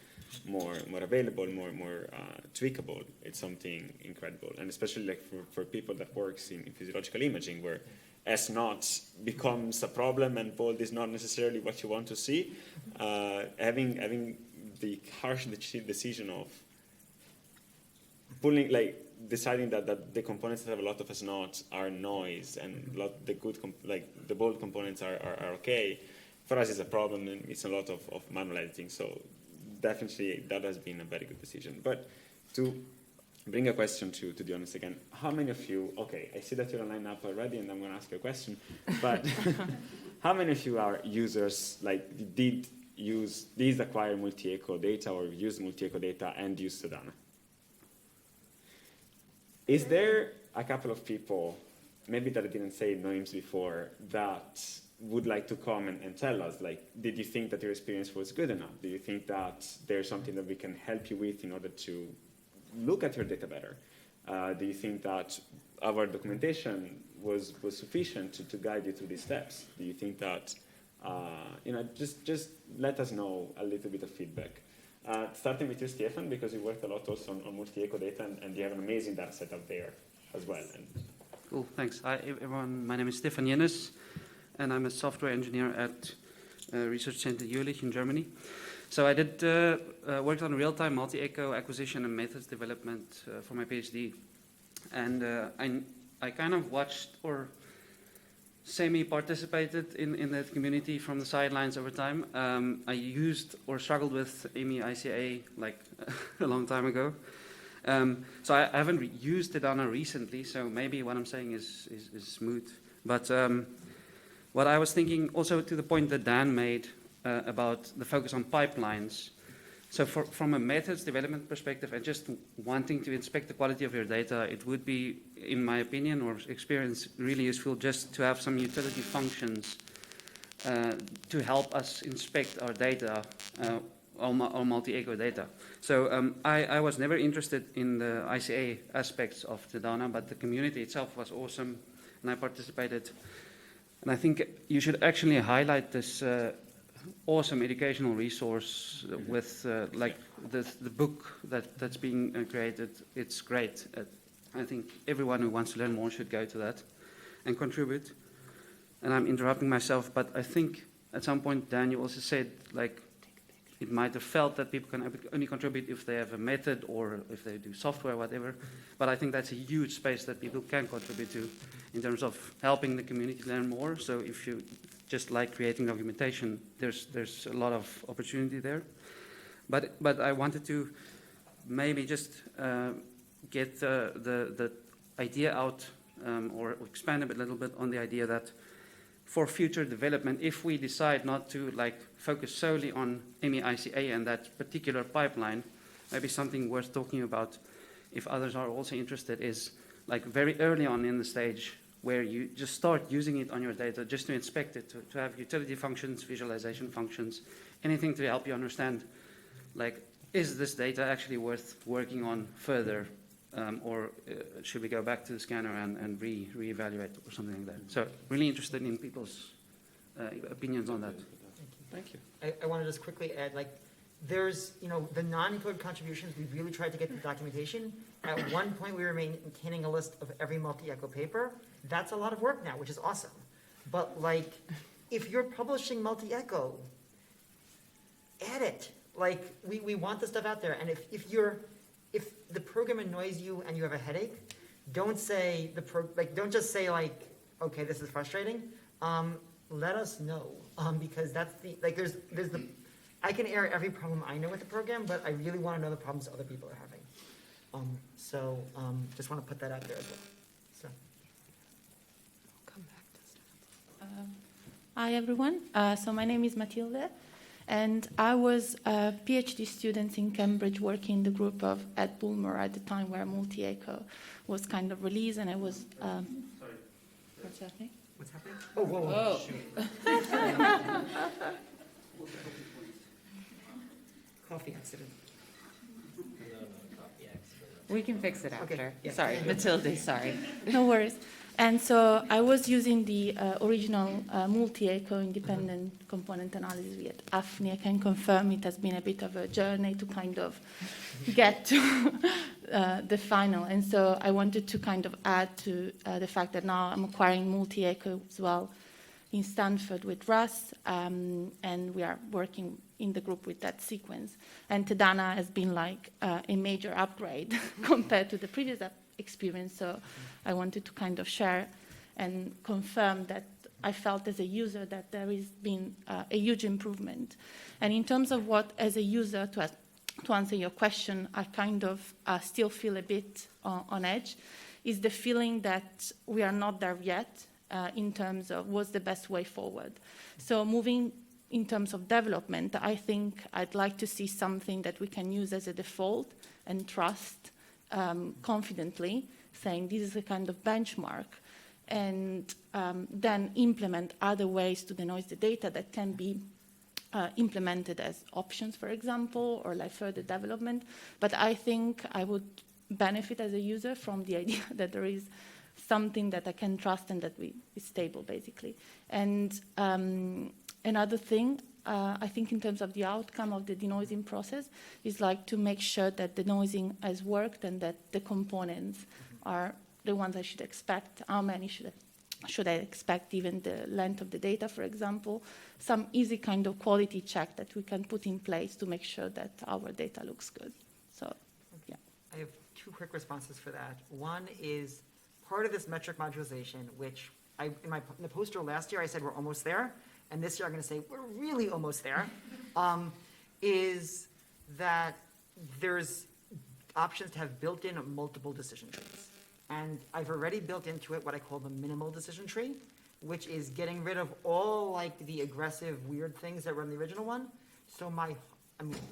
D: available, more tweakable, it's something incredible, and especially like for people that works in physiological imaging, where S naught becomes a problem and bold is not necessarily what you want to see. Having the harsh decision of deciding that the components that have a lot of S naught are noise and the good the bold components are okay, for us it's a problem, and it's a lot of manual editing. So definitely that has been a very good decision. But to bring a question to the audience again, how many of you, okay, I see that you're lined up already, and I'm going to ask you a question, but how many of you are users, like did acquire multi-echo data or use multi-echo data and use Sedana? Is there a couple of people, maybe that I didn't say names before, that would like to come and tell us, like, did you think that your experience was good enough? Do you think that there's something that we can help you with in order to look at your data better? Do you think that our documentation was sufficient to guide you through these steps? Do you think that, just let us know a little bit of feedback. Starting with you, Stefan, because you worked a lot also on multi-echo data, and you have an amazing data set up there as well.
H: Cool, thanks. Hi, everyone. My name is Stefan Jennes, and I'm a software engineer at Research Center Jülich in Germany. So I did worked on real-time multi-echo acquisition and methods development for my PhD. And I kind of watched or semi-participated in that community from the sidelines over time. I used or struggled with ICA like a long time ago. So I haven't used Sedana recently, so maybe what I'm saying is smooth. But what I was thinking, also to the point that Dan made about the focus on pipelines. So from a methods development perspective and just wanting to inspect the quality of your data, it would be, in my opinion or experience, really useful just to have some utility functions to help us inspect our data, our multi-echo data. So I was never interested in the ICA aspects of Sedana, but the community itself was awesome, and I participated. And I think you should actually highlight this awesome educational resource with like the book that's being created. It's great. I think everyone who wants to learn more should go to that and contribute. And I'm interrupting myself, but I think at some point, Dan, you also said like it might have felt that people can only contribute if they have a method or if they do software, whatever. But I think that's a huge space that people can contribute to in terms of helping the community learn more. So if you just like creating documentation, there's a lot of opportunity there. But I wanted to maybe just get the idea out or expand a little bit on the idea that for future development, if we decide not to like focus solely on ICA and that particular pipeline, maybe something worth talking about, if others are also interested, is like very early on in the stage where you just start using it on your data just to inspect it, to have utility functions, visualization functions, anything to help you understand, like, is this data actually worth working on further? Or should we go back to the scanner and reevaluate or something like that? So really interested in people's opinions on that.
B: Thank you. I want to just quickly add, like, there's, the non-code contributions, we really tried to get the documentation. At one point, we were maintaining a list of every multi-echo paper. That's a lot of work now, which is awesome. But, like, if you're publishing multi-echo, add it. Like, we want the stuff out there. And if the program annoys you and you have a headache, don't say don't just say like, okay, this is frustrating. Let us know, because that's there's the, I can air every problem I know with the program, but I really want to know the problems other people are having. Just want to put that out there as well. So.
I: Hi everyone. So my name is Matilde. And I was a PhD student in Cambridge working in the group of Ed Bulmer at the time where multi-echo was kind of released, and I was...
H: Sorry.
I: What's happening?
B: What's happening? Oh, whoa. Coffee accident.
C: We can fix it after.
B: Okay, yeah.
C: Sorry, Matilde, sorry.
I: No worries. And so I was using the original multi-echo independent component analysis with AFNI. I can confirm it has been a bit of a journey to kind of get to the final. And so I wanted to kind of add to the fact that now I'm acquiring multi-echo as well in Stanford with Russ, and we are working in the group with that sequence. And Sedana has been like a major upgrade compared to the previous experience. So I wanted to kind of share and confirm that I felt as a user that there has been a huge improvement. And in terms of what, as a user, to answer your question, I kind of still feel a bit on edge, is the feeling that we are not there yet in terms of what's the best way forward. So moving in terms of development, I think I'd like to see something that we can use as a default and trust confidently, saying this is a kind of benchmark, and then implement other ways to denoise the data that can be implemented as options, for example, or like further development. But I think I would benefit as a user from the idea that there is something that I can trust and that is stable, basically. And another thing, I think in terms of the outcome of the denoising process, is like to make sure that denoising has worked and that the components are the ones I should expect. How many should I expect, even the length of the data, for example? Some easy kind of quality check that we can put in place to make sure that our data looks good. So, yeah.
B: I have two quick responses for that. One is part of this metric modularization, which in the poster last year I said we're almost there, and this year I'm going to say we're really almost there, is that there's options to have built-in multiple decision trees. And I've already built into it what I call the minimal decision tree, which is getting rid of all like the aggressive, weird things that were in the original one. So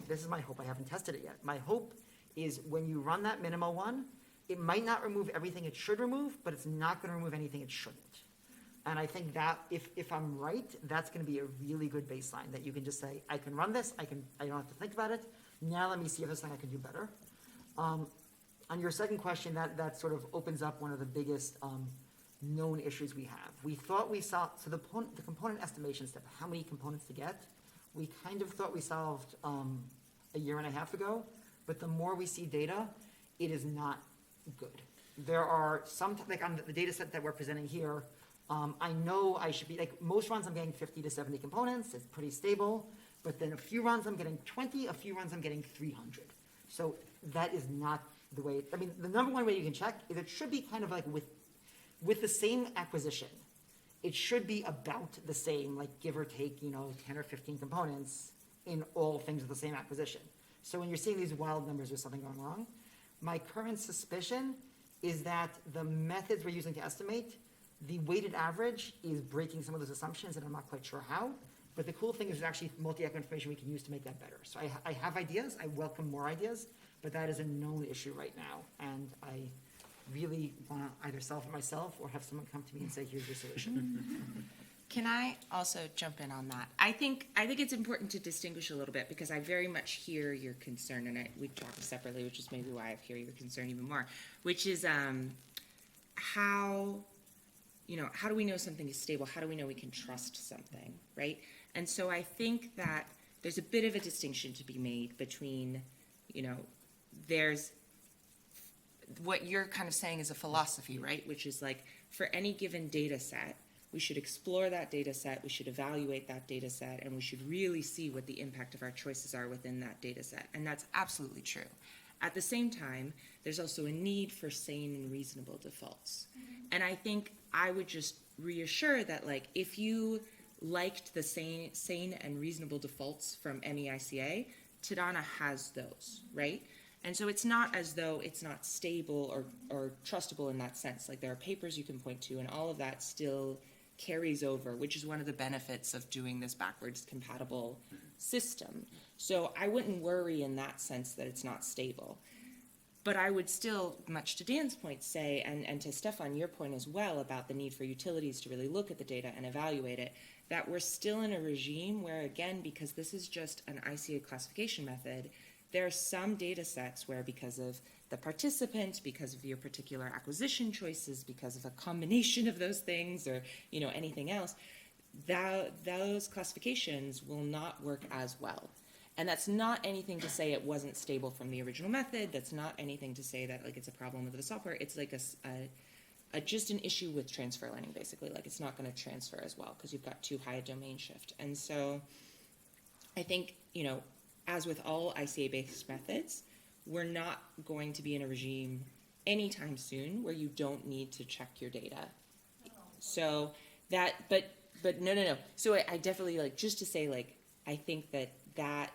B: this is my hope. I haven't tested it yet. My hope is when you run that minimal one, it might not remove everything it should remove, but it's not going to remove anything it shouldn't. And I think that if I'm right, that's going to be a really good baseline that you can just say, I can run this. I don't have to think about it. Now let me see if there's something I can do better. On your second question, that sort of opens up one of the biggest known issues we have. We thought we saw, so the component estimation step, how many components to get, we kind of thought we solved a year and a half ago, but the more we see data, it is not good. There are some, like on the data set that we're presenting here, I know I should be, like most runs I'm getting 50 to 70 components, it's pretty stable, but then a few runs I'm getting 20, a few runs I'm getting 300. So that is not the way, I mean, the number one way you can check is it should be kind of like with the same acquisition, it should be about the same, like give or take, 10 or 15 components in all things of the same acquisition. So when you're seeing these wild numbers, there's something going wrong. My current suspicion is that the methods we're using to estimate, the weighted average is breaking some of those assumptions, and I'm not quite sure how. But the cool thing is there's actually multi-echo information we can use to make that better. So I have ideas, I welcome more ideas, but that is a known issue right now. And I really want to either solve it myself or have someone come to me and say, here's your solution.
F: Can I also jump in on that? I think it's important to distinguish a little bit because I very much hear your concern, and we talked separately, which is maybe why I hear your concern even more, which is how do we know something is stable? How do we know we can trust something, right? And so I think that there's a bit of a distinction to be made between, there's what you're kind of saying is a philosophy, right? Which is like for any given data set, we should explore that data set, we should evaluate that data set, and we should really see what the impact of our choices are within that data set. And that's absolutely true. At the same time, there's also a need for sane and reasonable defaults. And I think I would just reassure that, like, if you liked the sane and reasonable defaults from MEICA, Tadana has those, right? And so it's not as though it's not stable or trustable in that sense. Like, there are papers you can point to, and all of that still carries over, which is one of the benefits of doing this backwards compatible system. So I wouldn't worry in that sense that it's not stable. But I would still, much to Dan's point, say, and to Stefan, your point as well, about the need for utilities to really look at the data and evaluate it, that we're still in a regime where, again, because this is just an ICA classification method, there are some data sets where, because of the participant, because of your particular acquisition choices, because of a combination of those things, or anything else, those classifications will not work as well. And that's not anything to say it wasn't stable from the original method. That's not anything to say that it's a problem with the software. It's like just an issue with transfer learning, basically. Like, it's not going to transfer as well because you've got too high a domain shift. And so I think, as with all ICA-based methods, we're not going to be in a regime anytime soon where you don't need to check your data. So But no. So I definitely like, just to say, like, I think that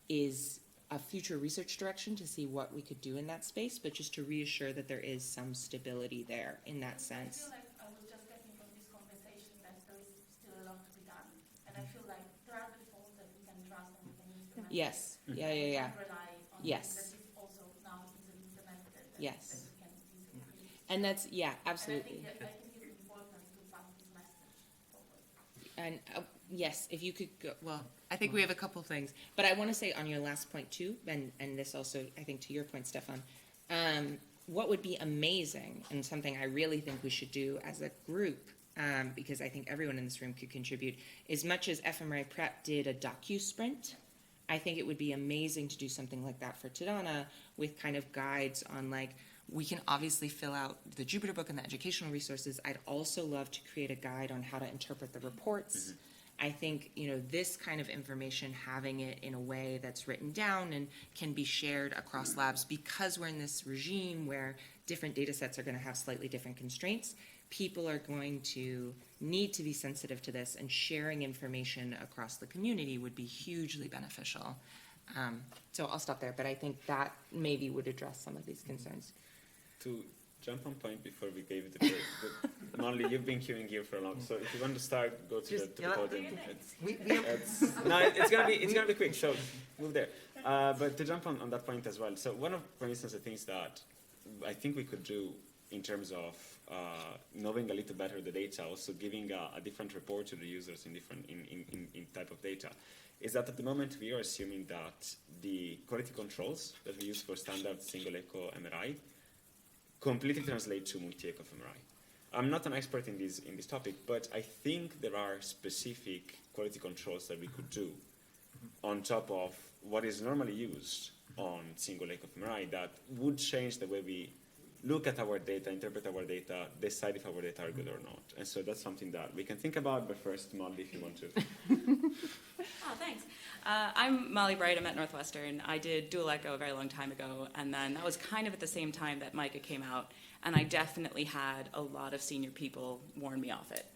F: is a future research direction to see what we could do in that space, but just to reassure that there is some stability there in that sense.
I: I feel like I was just getting from this conversation that there is still a lot to be done. And I feel like there are defaults that we can trust and we can implement.
F: Yes, yeah.
I: We can rely on
F: Yes.
I: things that is also now easily implemented. That,
F: Yes.
I: that we can easily use.
F: And that's, yeah,
I: And
F: absolutely.
I: I think it's important to pass this message forward.
F: And yes, if you could go, well, I think we have a couple things, but I want to say on your last point too, and this also, I think to your point, Stefan, what would be amazing and something I really think we should do as a group, because I think everyone in this room could contribute, as much as fMRI Prep did a docu-sprint, I think it would be amazing to do something like that for Tadana with kind of guides on, like, we can obviously fill out the Jupyter book and the educational resources. I'd also love to create a guide on how to interpret the reports. I think, this kind of information, having it in a way that's written down and can be shared across labs, because we're in this regime where different data sets are going to have slightly different constraints, people are going to need to be sensitive to this, and sharing information across the community would be hugely beneficial. So I'll stop there, but I think that maybe would address some of these concerns.
D: To jump on point before we gave the break, but Molly, you've been queuing here for a long, so if you want to start, go to the podium. It's gonna be quick, so move there. But to jump on that point as well, so one of, for instance, the things that I think we could do in terms of knowing a little better the data, also giving a different report to the users in different in type of data, is that at the moment we are assuming that the quality controls that we use for standard single echo MRI completely translate to multi-echo fMRI. I'm not an expert in this topic, but I think there are specific quality controls that we could do on top of what is normally used on single echo fMRI that would change the way we look at our data, interpret our data, decide if our data are good or not. And so that's something that we can think about, but first, Molly, if you want to.
J: Oh, thanks. I'm Molly Bright. I'm at Northwestern. I did dual echo a very long time ago, and then that was kind of at the same time that Micah came out, and I definitely had a lot of senior people warn me off it.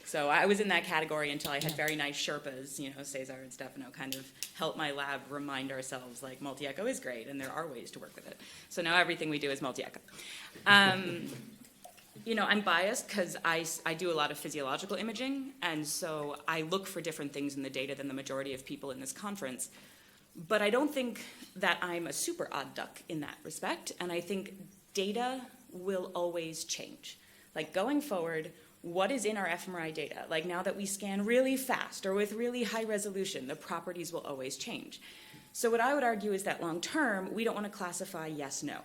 J: So I was in that category until I had very nice Sherpas, Cesar and Stefano, kind of help my lab remind ourselves, like, multi-echo is great, and there are ways to work with it. So now everything we do is multi-echo. I'm biased because I do a lot of physiological imaging, and so I look for different things in the data than the majority of people in this conference. But I don't think that I'm a super odd duck in that respect, and I think data will always change. Like, going forward, what is in our fMRI data? Like, now that we scan really fast or with really high resolution, the properties will always change. So what I would argue is that long term, we don't want to classify yes, no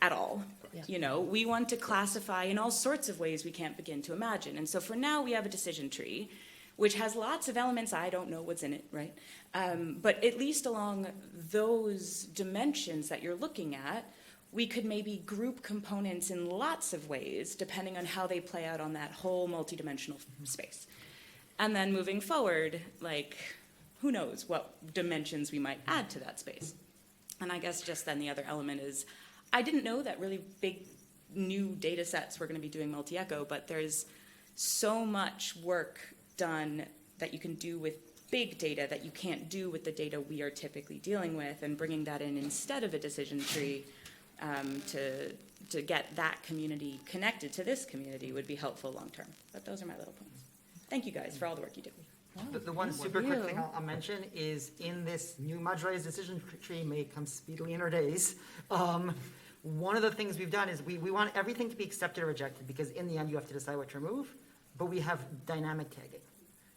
J: at all. We want to classify in all sorts of ways we can't begin to imagine. And so for now, we have a decision tree, which has lots of elements. I don't know what's in it, right? But at least along those dimensions that you're looking at, we could maybe group components in lots of ways, depending on how they play out on that whole multidimensional space. And then moving forward, like, who knows what dimensions we might add to that space. And I guess just then the other element is, I didn't know that really big new data sets were going to be doing multi-echo, but there's so much work done that you can do with big data that you can't do with the data we are typically dealing with, and bringing that in instead of a decision tree to get that community connected to this community would be helpful long term. But those are my little points. Thank you guys for all the work you do.
B: The one super quick thing I'll mention is, in this new modularized decision tree, may come speedily in our days, one of the things we've done is we want everything to be accepted or rejected, because in the end you have to decide what to remove, but we have dynamic tagging.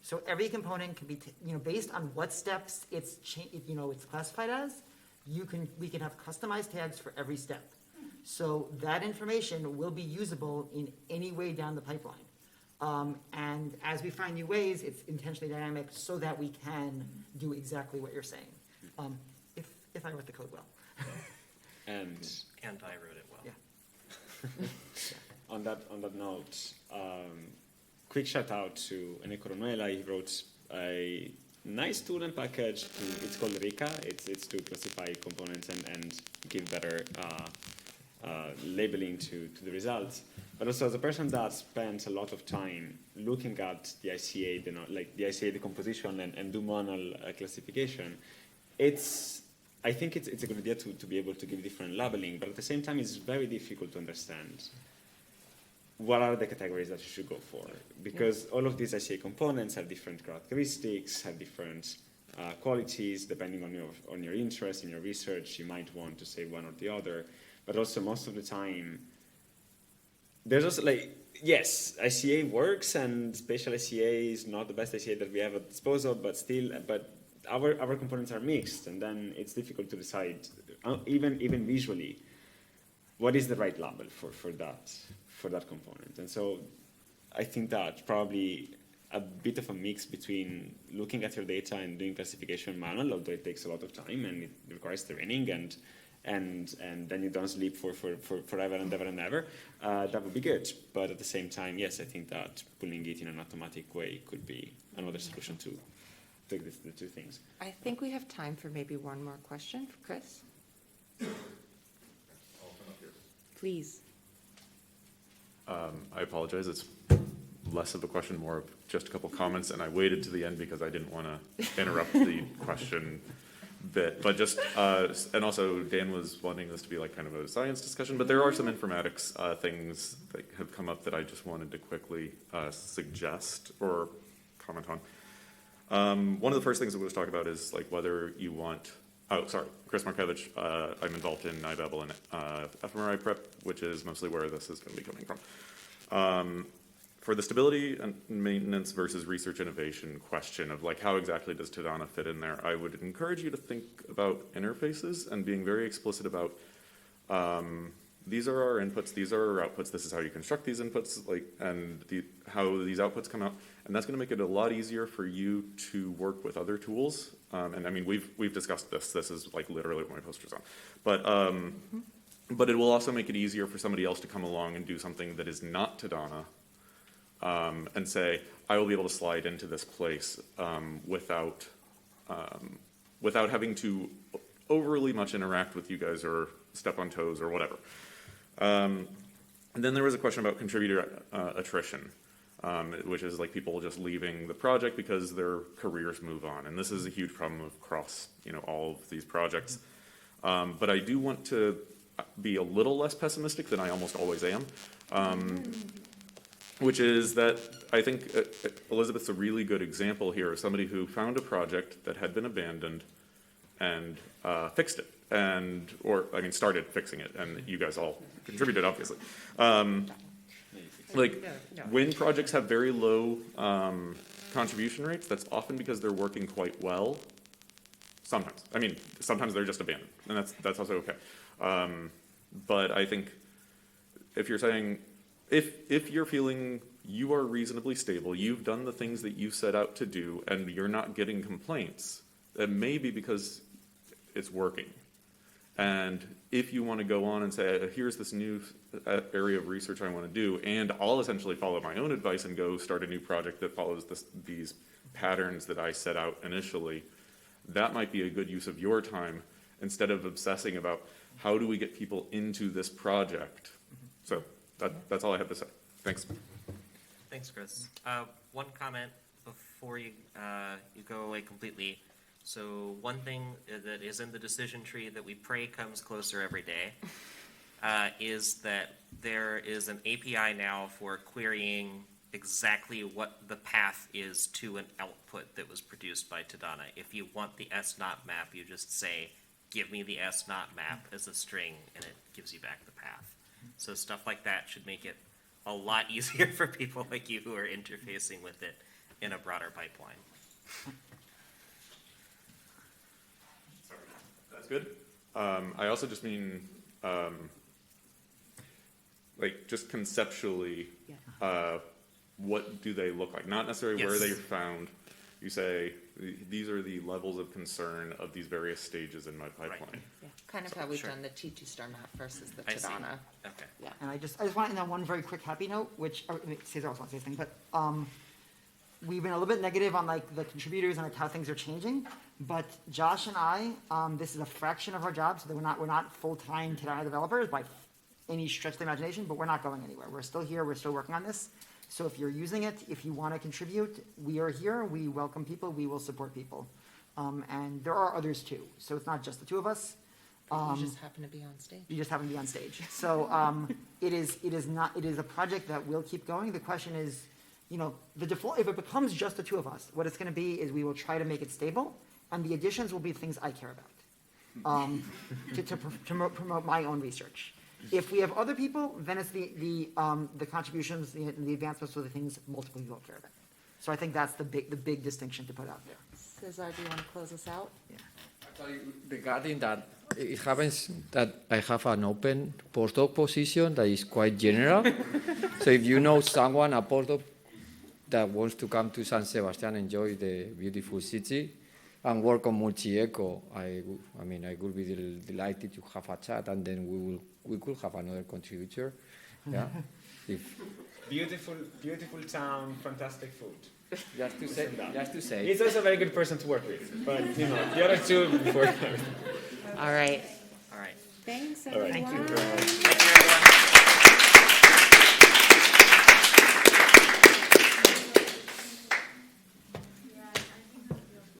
B: So every component can be, based on what steps it's classified as, we can have customized tags for every step. So that information will be usable in any way down the pipeline. And as we find new ways, it's intentionally dynamic so that we can do exactly what you're saying. If I wrote the code well.
D: And
A: I wrote it well.
B: Yeah.
D: on that note, quick shout out to Enrico Ronuela. He wrote a nice tool and package. It's called Rika. It's to classify components and give better labeling to the results. But also as a person that spends a lot of time looking at the ICA, the ICA decomposition and do manual classification, I think it's a good idea to be able to give different labeling, but at the same time it's very difficult to understand what are the categories that you should go for, because all of these ICA components have different characteristics, have different qualities, depending on your interest in your research. You might want to say one or the other, but also most of the time, there's also yes, ICA works, and spatial ICA is not the best ICA that we have at disposal, but our components are mixed, and then it's difficult to decide, even visually, what is the right label for that component. And so I think that probably a bit of a mix between looking at your data and doing classification manual, although it takes a lot of time and it requires training, and then you don't sleep for forever and ever and ever, that would be good. But at the same time, yes, I think that pulling it in an automatic way could be another solution to take the two things.
C: I think we have time for maybe one more question for Chris. Please.
K: I apologize. It's less of a question, more of just a couple comments, and I waited to the end because I didn't want to interrupt the question bit. But just, and also Dan was wanting this to be like kind of a science discussion, but there are some informatics things that have come up that I just wanted to quickly suggest or comment on. One of the first things that we was talking about is like whether you want, Chris Markevich, I'm involved in IBEBL and fMRI prep, which is mostly where this is going to be coming from. For the stability and maintenance versus research innovation question of like how exactly does Tadana fit in there, I would encourage you to think about interfaces and being very explicit about these are our inputs, these are our outputs, this is how you construct these inputs, and how these outputs come out. And that's going to make it a lot easier for you to work with other tools. And I mean, we've discussed this. This is like literally what my poster's on. But it will also make it easier for somebody else to come along and do something that is not Tadana, and say, I will be able to slide into this place without having to overly much interact with you guys or step on toes or whatever. And then there was a question about contributor attrition, which is like people just leaving the project because their careers move on. And this is a huge problem across all of these projects. But I do want to be a little less pessimistic than I almost always am. Which is that I think Elizabeth's a really good example here of somebody who found a project that had been abandoned and fixed it, started fixing it, and you guys all contributed, obviously. When projects have very low contribution rates, that's often because they're working quite well. Sometimes they're just abandoned, and that's also okay. But I think if you're saying, if you're feeling you are reasonably stable, you've done the things that you set out to do, and you're not getting complaints, that may be because it's working. And if you want to go on and say, here's this new area of research I want to do, and I'll essentially follow my own advice and go start a new project that follows these patterns that I set out initially, that might be a good use of your time instead of obsessing about how do we get people into this project. So that's all I have to say. Thanks.
A: Thanks, Chris. One comment before you go away completely. So one thing that is in the decision tree that we pray comes closer every day is that there is an API now for querying exactly what the path is to an output that was produced by Tadana. If you want the S-naught map, you just say, give me the S-naught map as a string, and it gives you back the path. So stuff like that should make it a lot easier for people like you who are interfacing with it in a broader pipeline.
K: Sorry, that's good. I also just mean, just conceptually, what do they look like? Not necessarily where they're found. You say, these are the levels of concern of these various stages in my pipeline.
A: Right.
C: Yeah, kind of how we've done the T2-star map versus the
A: I see.
C: Tadana.
A: Okay.
C: Yeah.
B: And I just want to end on one very quick happy note, which Cesar also wants to say something, but we've been a little bit negative on the contributors and how things are changing. But Josh and I, this is a fraction of our job, so that we're not full-time Tadana developers by any stretch of the imagination, but we're not going anywhere. We're still here, we're still working on this. So if you're using it, if you want to contribute, we are here, we welcome people, we will support people. And there are others too, so it's not just the two of us.
C: You just happen to be on stage.
B: You just happen to be on stage. So it is a project that will keep going. The question is, the default, if it becomes just the two of us, what it's going to be is we will try to make it stable, and the additions will be things I care about to promote my own research. If we have other people, then it's the contributions, the advancements are the things multiple people care about. So I think that's the big distinction to put out there.
C: Cesar, do you want to close us out?
G: Actually, regarding that, it happens that I have an open postdoc position that is quite general. So if you know someone, a postdoc that wants to come to San Sebastian, enjoy the beautiful city, and work on multi-eco, I would be delighted to have a chat, and then we could have another contributor. Yeah.
D: Beautiful town, fantastic food.
G: Just to say.
D: He's also a very good person to work with, but the other two before.
C: All right.
A: All right.
E: Thanks,
D: All right.
E: everyone.
D: Thank you very much.
A: Thank you, everyone.